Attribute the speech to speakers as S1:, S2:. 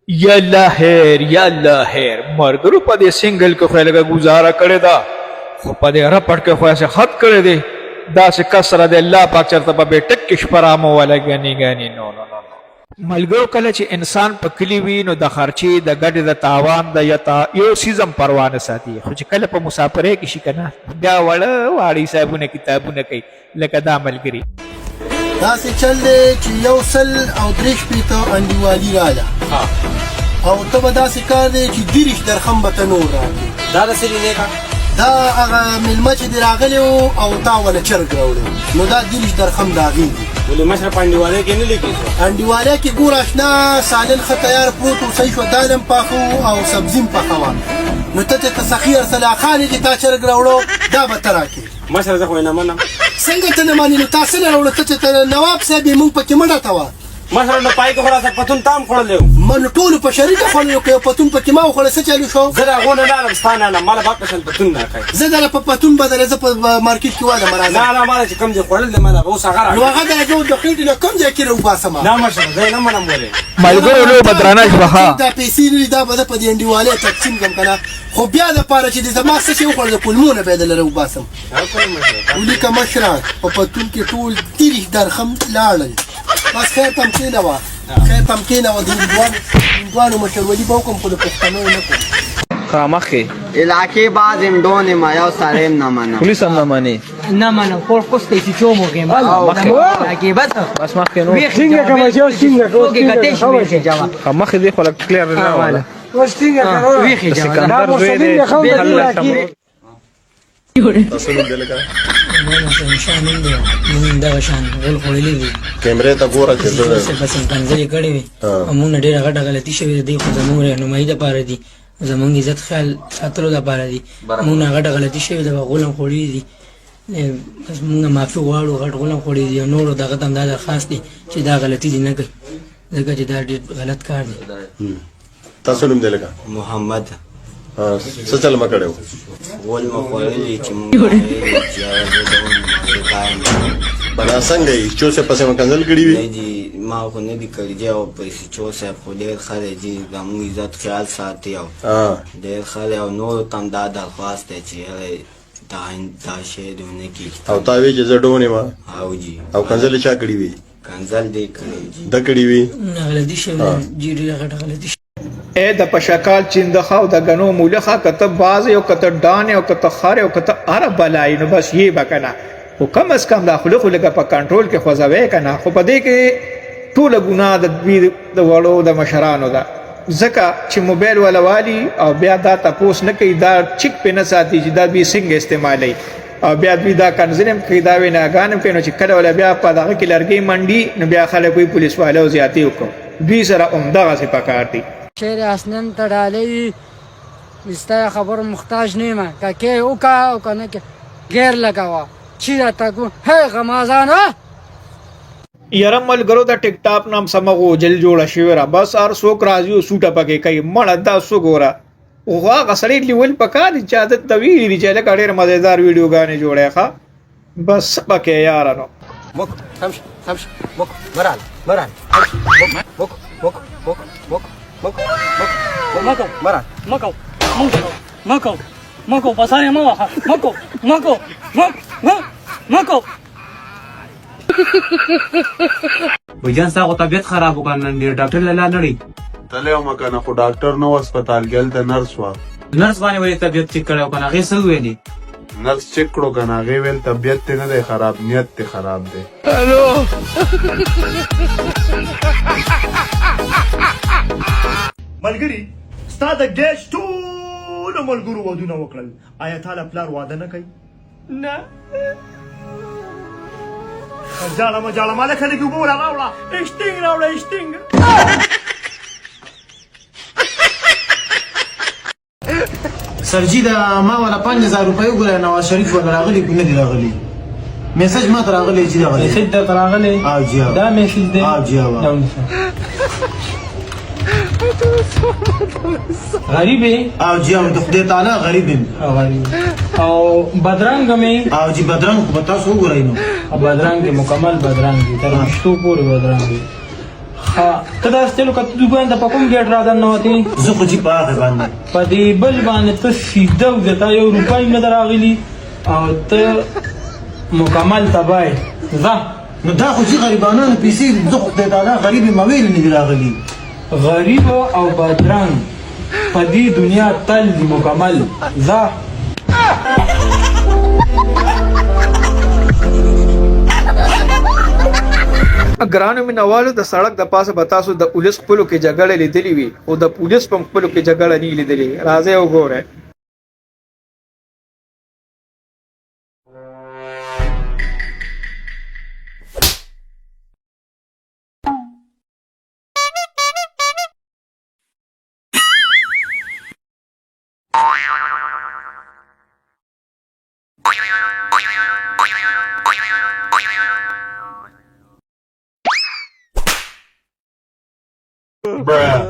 S1: یالله خیر یالله خیر مرګرو په دې سنگل کې خو لږه گزاره کړې ده خو په دې رپټ کې خو یې خط کړې دی داسې کسره د الله پاک چېرته به بې ټک کې شپرامه والا ګني نو ملګرو کله چې انسان په کلي وي نو د خرچې د ګټې د تاوان د یو څیز هم پروا نه ساتي خو چې کله په مسافرۍ کې شي که نه بیا واړه حسابونه کتابونه کوي لکه دا ملګري
S2: داسې چل دی چې 103 شپېته انډیوالي راله او ته به داسې کار دی چې 30 درخم به ته نور راکړي
S3: دا د سړي دی که
S2: دا هغه مېلمه چې دې راغلی و او تا ونه چرګ راوړی نو دا 30 درخم د هغې دي
S3: ولې مشره په انډیوالۍ کې نه لیکي
S2: انډیوالۍ کې ګور اشنا سالن ښه تیار پروت و صحیح شو دال هم پاخه او سبزي هم پخه وه نو ته ته سخي ارسلا خان چې تا چرګ راوړو دا به ته راکړې
S3: مشره زه خو یې نه منم
S2: څنګه ته نه منې نو تا څه نه راوړه ته چې ته نواب صاحب یې مونږ پکې مړه ته وه
S3: مشره نو پای کې خو راته پتون تام خوړلی و
S2: من ټولو په شریکه خوړلی و که یو پتون پکې ما وخوړی څه چلو شو
S3: زه د هغو نه لاړم ستا نه الم ماله باک شل پتون راکړی
S2: زه دله په پتون بدله زه په مارکېټ کې واده مرازه
S3: نه ماله چې کوم ځای خوړل دی ماله اوس هغه
S2: نو هغه دله زه د خېټې نه کوم ځای کې راوباسم
S3: نه مشره زه یې نه منم ولې
S1: ملګرو لوبه درانه شوه ښه
S2: دا پیسې نه دي دا به زه په دې انډیوالۍ تقسیم کړم که نه خو بیا دپاره چې د زما څه شی وخوړل د کولمونه به یې دله راوباسم ولیکه مشره په پتون کې ټول 30 درخم لاړل بس خیر تمکینه وه خیر تمکینه وه د هندوانو مشرولي به وکړم خو د پښتنو یې نه کړم
S4: مخکې
S5: علاقې بعض ډون ما یو سره نه منم
S4: پولیس هم نه مني
S6: نه منم خور خوسته چې چومو کې مخکې بس
S4: مخکې نو
S6: څنګه کوم چې څنګه کوم کته شي جواب
S4: مخکې دی خو کلیر نه ولا
S6: څنګه کوم ویخي جواب
S4: سکندر زوی دی
S7: تاسو نوم دی لکه
S6: شان دی دا شان ول خولې دي
S7: کیمرې ته ګوره چې زه
S6: بس کنځلې کړې وي موږ ډېر غټه غلطي شوې دی خو زموږ رهنمایي د پاره دي زموږ عزت خیال ساتلو د پاره دي موږ غټه غلطي شوې د غولم خولې دي بس موږ معافي غواړو غټ غولم خولې دي نور دغه تم دا درخواست دي چې دا غلطي دي نه کوي ځکه چې دا ډېر غلط کار دی
S7: تاسو نوم دی لکه
S5: محمد
S7: څه چل ما کړو
S5: ول مخولې چې موږ
S7: بنا څنګه یې چې څه پسې مکنزل کړی وي
S5: دي ما خو نه دي کړی او پیسې چې صاحب خو ډېر خلک دي زموږ عزت خیال ساتي او ډېر خلک او نور تم دا درخواست دی چې دا شی دونه کې
S7: او تا وی چې زه ډونې ما
S5: او جی
S7: او کنزل چا کړی وي
S5: کنزل دې کړی
S7: د کړی وي
S6: غلطي شوې جی ډېر غټه غلطي
S1: اے د پشکال چندخه او د غنو مولخه کته باز او کته ډان او کته خار او کته ار بلای نو بس یې بکنه او کم از کم داخله خو لګه په کنټرول کې خوځوي کنه خو په دې کې ټول ګناه د وړو د مشرانو ده ځکه چې موبایل ولا والی او بیا دا تاسو نه کوي دا چیک په نه ساتي چې دا به څنګه استعمالي او بیا دا کنځلم کې دا ویناګانم کې نو چې کله ولا بیا په دغه کې لرګي منډي نو بیا خلک کوئی پولیس والو زیاتی وکړي دوی سره عمدغه څه پکار دي
S6: شعر اسنن ته ډالۍ ستا خبر محتاج نه ما که وکا او کنه کې غیر لگاوا چې تاکو ہے غمازانه
S1: یاره ملګرو د ټیک ټاک نام سمغو جل جوړه شوی را بس هر څوک راځي او سوټه پکې کوي مړه دا څو ګوره او هغه سړی لیول پکار چې عادت دوی لري چې لکه ډېر مزیدار ویډیوګانې جوړه ښه بس پکې یارانو
S3: مک همش مک مرال مرال مک مرال
S6: مکو پسانه ما واخه مکو
S3: وجان ستا خو طبیعت خراب وکړ نن ډېر ډاکټر له لاره نړۍ
S7: تللی وم که نه خو ډاکټر نه و هسپتال کې هلته نرس وه
S3: نرس باندې ولې طبیعت چیک کړی و که نه هغې څه وویلې
S7: نرس چیک کړو که نه هغې ویل طبیعت دې نه دی خراب نیت دې خراب دی
S8: ملګري ستا د ګیس ټولو ملګرو ودونه وکړل آیا تا له پلار واده نه کوي
S6: نه
S8: جاړه ما لکه لږ اوبه راوړه
S6: اشتنګ راوړه اشتنګ
S2: سرجي دا ما ولا 5000 روپۍ وګوره نواز شریف ولا راغلي کو نه دي راغلي میسج ما ته راغلی چې راغلی
S6: میسج درته راغلی
S2: او جی
S6: دا میسج دی
S2: او جی
S6: غریب یې
S8: او جی او د خدای تعالی غریب یم
S6: غریب او بدرنګ مې
S8: او جی بدرنګ خو به تاسو وګورئ نو
S6: بدرنګ کې مکمل بدرنګ دي تر مشتو پورې بدرنګ دي ها ته دا ستلو کته دوی ته په کوم ګټ را ده نو تی
S8: زه خو جی په هغه باندې
S6: په دې بل باندې ته سیده وځه یو روپۍ نه دراغلی او ته مکمل تبای ځه
S8: نو دا خو جی غریبانو پیسې زه خو خدای تعالی غریب یم ویل نه دی راغلی
S6: غریب او بدرنګ په دې دنیا تل دی مکمل ځه
S1: ګرانو مینوالو د سړک د پاسه به تاسو د پولیس خپلو کې جګړه لیدلې وي او د پولیس په خپلو کې جګړه نه لیدلې راځئ وګورئ
S7: Bruh.